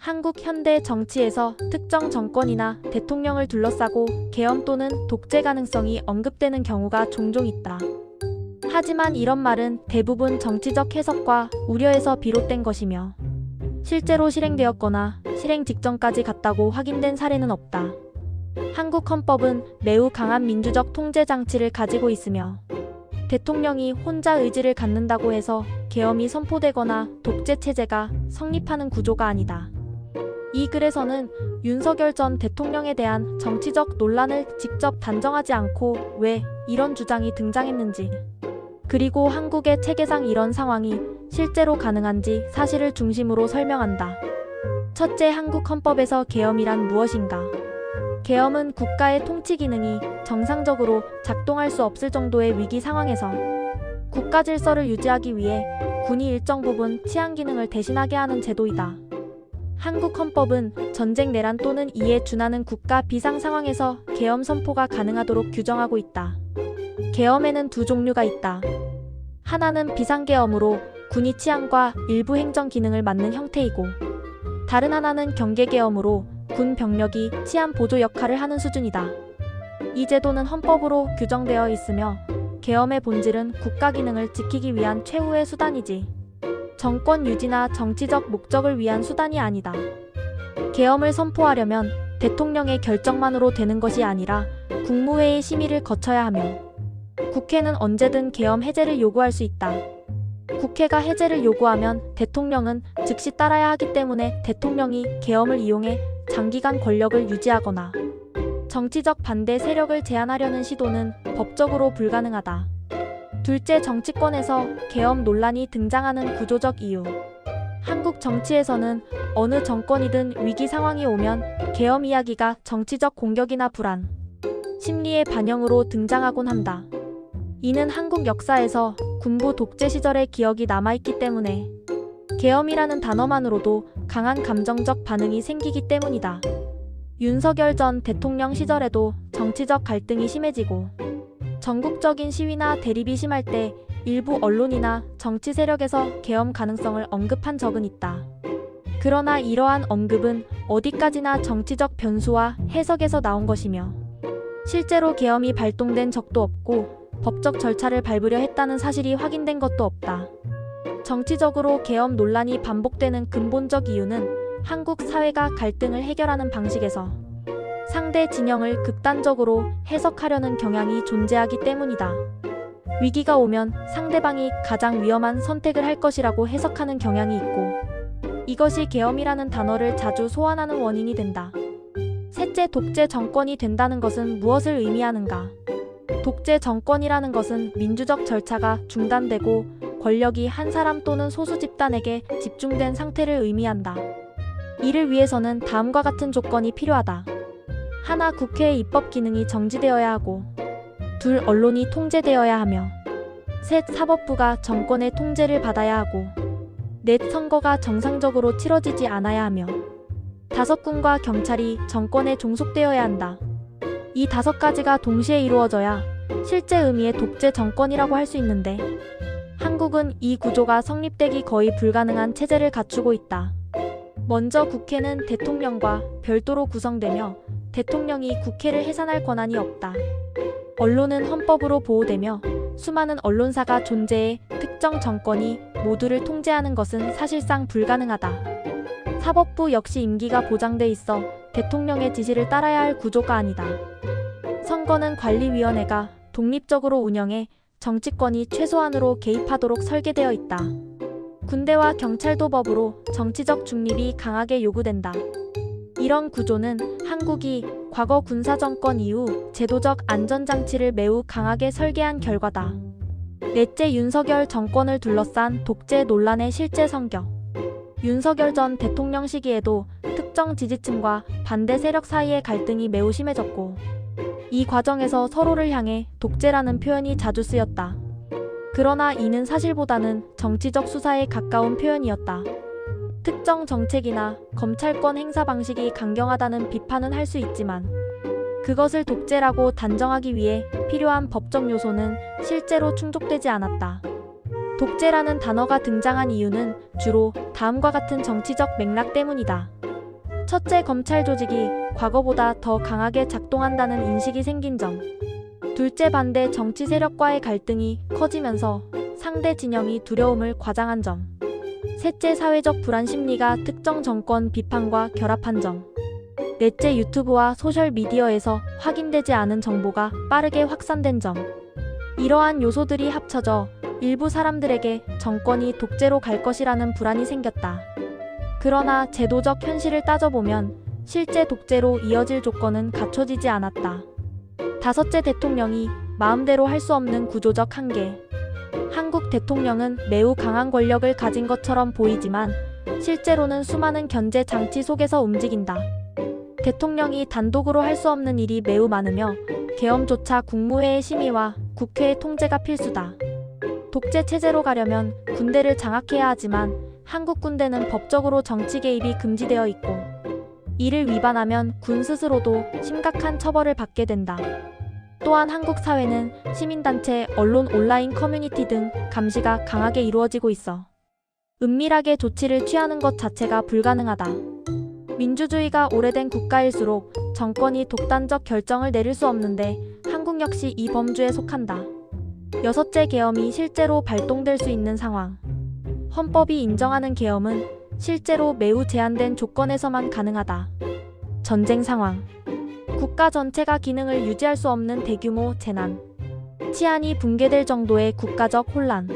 한국 현대 정치에서 특정 정권이나 대통령을 둘러싸고 계엄 또는 독재 가능성이 언급되는 경우가 종종 있다. 하지만 이런 말은 대부분 정치적 해석과 우려에서 비롯된 것이며 실제로 실행되었거나 실행 직전까지 갔다고 확인된 사례는 없다. 한국 헌법은 매우 강한 민주적 통제 장치를 가지고 있으며 대통령이 혼자 의지를 갖는다고 해서 계엄이 선포되거나 독재 체제가 성립하는 구조가 아니다. 이 글에서는 윤석열 전 대통령에 대한 정치적 논란을 직접 단정하지 않고 왜 이런 주장이 등장했는지, 그리고 한국의 체계상 이런 상황이 실제로 가능한지 사실을 중심으로 설명한다. 첫째, 한국 헌법에서 계엄이란 무엇인가? 계엄은 국가의 통치 기능이 정상적으로 작동할 수 없을 정도의 위기 상황에서 국가 질서를 유지하기 위해 군이 일정 부분 치안 기능을 대신하게 하는 제도이다. 한국 헌법은 전쟁, 내란 또는 이에 준하는 국가 비상 상황에서 계엄 선포가 가능하도록 규정하고 있다. 계엄에는 두 종류가 있다. 하나는 비상계엄으로 군이 치안과 일부 행정 기능을 맡는 형태이고, 다른 하나는 경계계엄으로 군 병력이 치안 보조 역할을 하는 수준이다. 이 제도는 헌법으로 규정되어 있으며 계엄의 본질은 국가 기능을 지키기 위한 최후의 수단이지 정권 유지나 정치적 목적을 위한 수단이 아니다. 계엄을 선포하려면 대통령의 결정만으로 되는 것이 아니라 국무회의 심의를 거쳐야 하며 국회는 언제든 계엄 해제를 요구할 수 있다. 국회가 해제를 요구하면 대통령은 즉시 따라야 하기 때문에 대통령이 계엄을 이용해 장기간 권력을 유지하거나 정치적 반대 세력을 제한하려는 시도는 법적으로 불가능하다. 둘째, 정치권에서 계엄 논란이 등장하는 구조적 이유. 한국 정치에서는 어느 정권이든 위기 상황이 오면 계엄 이야기가 정치적 공격이나 불안, 심리의 반영으로 등장하곤 한다. 이는 한국 역사에서 군부 독재 시절의 기억이 남아있기 때문에 계엄이라는 단어만으로도 강한 감정적 반응이 생기기 때문이다. 윤석열 전 대통령 시절에도 정치적 갈등이 심해지고 전국적인 시위나 대립이 심할 때 일부 언론이나 정치 세력에서 계엄 가능성을 언급한 적은 있다. 그러나 이러한 언급은 어디까지나 정치적 변수와 해석에서 나온 것이며 실제로 계엄이 발동된 적도 없고 법적 절차를 밟으려 했다는 사실이 확인된 것도 없다. 정치적으로 계엄 논란이 반복되는 근본적 이유는 한국 사회가 갈등을 해결하는 방식에서 상대 진영을 극단적으로 해석하려는 경향이 존재하기 때문이다. 위기가 오면 상대방이 가장 위험한 선택을 할 것이라고 해석하는 경향이 있고, 이것이 계엄이라는 단어를 자주 소환하는 원인이 된다. 셋째, 독재 정권이 된다는 것은 무엇을 의미하는가? 독재 정권이라는 것은 민주적 절차가 중단되고 권력이 한 사람 또는 소수 집단에게 집중된 상태를 의미한다. 이를 위해서는 다음과 같은 조건이 필요하다. 하나, 국회의 입법 기능이 정지되어야 하고, 둘, 언론이 통제되어야 하며, 셋, 사법부가 정권의 통제를 받아야 하고, 넷, 선거가 정상적으로 치러지지 않아야 하며, 다섯, 군과 경찰이 정권에 종속되어야 한다. 이 다섯 가지가 동시에 이루어져야 실제 의미의 독재 정권이라고 할 수 있는데, 한국은 이 구조가 성립되기 거의 불가능한 체제를 갖추고 있다. 먼저 국회는 대통령과 별도로 구성되며 대통령이 국회를 해산할 권한이 없다. 언론은 헌법으로 보호되며 수많은 언론사가 존재해 특정 정권이 모두를 통제하는 것은 사실상 불가능하다. 사법부 역시 임기가 보장돼 있어 대통령의 지시를 따라야 할 구조가 아니다. 선거는 관리위원회가 독립적으로 운영해 정치권이 최소한으로 개입하도록 설계되어 있다. 군대와 경찰도 법으로 정치적 중립이 강하게 요구된다. 이런 구조는 한국이 과거 군사정권 이후 제도적 안전장치를 매우 강하게 설계한 결과다. 넷째, 윤석열 정권을 둘러싼 독재 논란의 실제 성격. 윤석열 전 대통령 시기에도 특정 지지층과 반대 세력 사이의 갈등이 매우 심해졌고, 이 과정에서 서로를 향해 독재라는 표현이 자주 쓰였다. 그러나 이는 사실보다는 정치적 수사에 가까운 표현이었다. 특정 정책이나 검찰권 행사 방식이 강경하다는 비판은 할 수 있지만 그것을 독재라고 단정하기 위해 필요한 법적 요소는 실제로 충족되지 않았다. 독재라는 단어가 등장한 이유는 주로 다음과 같은 정치적 맥락 때문이다. 첫째, 검찰 조직이 과거보다 더 강하게 작동한다는 인식이 생긴 점. 둘째, 반대 정치 세력과의 갈등이 커지면서 상대 진영이 두려움을 과장한 점. 셋째, 사회적 불안 심리가 특정 정권 비판과 결합한 점. 넷째, 유튜브와 소셜미디어에서 확인되지 않은 정보가 빠르게 확산된 점. 이러한 요소들이 합쳐져 일부 사람들에게 정권이 독재로 갈 것이라는 불안이 생겼다. 그러나 제도적 현실을 따져보면 실제 독재로 이어질 조건은 갖춰지지 않았다. 다섯째, 대통령이 마음대로 할 수 없는 구조적 한계. 한국 대통령은 매우 강한 권력을 가진 것처럼 보이지만 실제로는 수많은 견제 장치 속에서 움직인다. 대통령이 단독으로 할 수 없는 일이 매우 많으며 계엄조차 국무회의 심의와 국회의 통제가 필수다. 독재 체제로 가려면 군대를 장악해야 하지만 한국 군대는 법적으로 정치 개입이 금지되어 있고 이를 위반하면 군 스스로도 심각한 처벌을 받게 된다. 또한 한국 사회는 시민단체, 언론, 온라인 커뮤니티 등 감시가 강하게 이루어지고 있어 은밀하게 조치를 취하는 것 자체가 불가능하다. 민주주의가 오래된 국가일수록 정권이 독단적 결정을 내릴 수 없는데 한국 역시 이 범주에 속한다. 여섯째, 계엄이 실제로 발동될 수 있는 상황. 헌법이 인정하는 계엄은 실제로 매우 제한된 조건에서만 가능하다. 전쟁 상황. 국가 전체가 기능을 유지할 수 없는 대규모 재난. 치안이 붕괴될 정도의 국가적 혼란.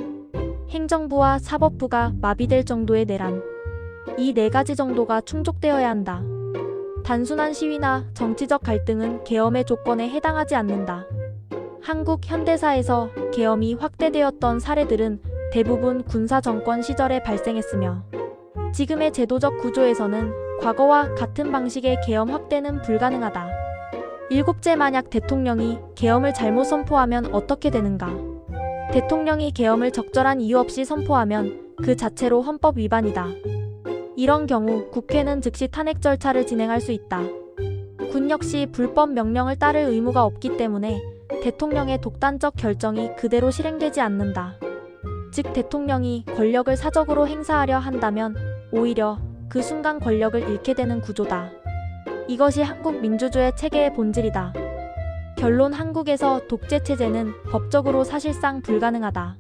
행정부와 사법부가 마비될 정도의 내란. 이 네 가지 정도가 충족되어야 한다. 단순한 시위나 정치적 갈등은 계엄의 조건에 해당하지 않는다. 한국 현대사에서 계엄이 확대되었던 사례들은 대부분 군사 정권 시절에 발생했으며 지금의 제도적 구조에서는 과거와 같은 방식의 계엄 확대는 불가능하다. 일곱째, 만약 대통령이 계엄을 잘못 선포하면 어떻게 되는가? 대통령이 계엄을 적절한 이유 없이 선포하면 그 자체로 헌법 위반이다. 이런 경우 국회는 즉시 탄핵 절차를 진행할 수 있다. 군 역시 불법 명령을 따를 의무가 없기 때문에 대통령의 독단적 결정이 그대로 실행되지 않는다. 즉 대통령이 권력을 사적으로 행사하려 한다면 오히려 그 순간 권력을 잃게 되는 구조다. 이것이 한국 민주주의 체계의 본질이다. 결론, 한국에서 독재 체제는 법적으로 사실상 불가능하다.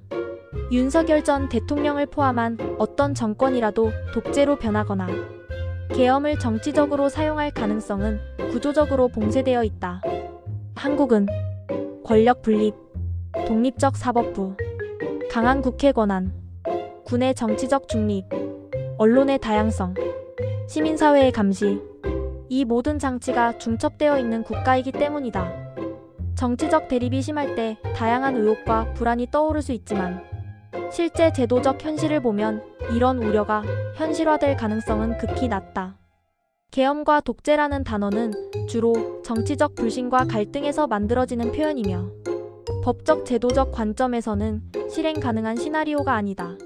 윤석열 전 대통령을 포함한 어떤 정권이라도 독재로 변하거나 계엄을 정치적으로 사용할 가능성은 구조적으로 봉쇄되어 있다. 한국은 권력 분립, 독립적 사법부, 강한 국회 권한, 군의 정치적 중립, 언론의 다양성, 시민사회의 감시, 이 모든 장치가 중첩되어 있는 국가이기 때문이다. 정치적 대립이 심할 때 다양한 의혹과 불안이 떠오를 수 있지만 실제 제도적 현실을 보면 이런 우려가 현실화될 가능성은 극히 낮다. 계엄과 독재라는 단어는 주로 정치적 불신과 갈등에서 만들어지는 표현이며 법적 제도적 관점에서는 실행 가능한 시나리오가 아니다.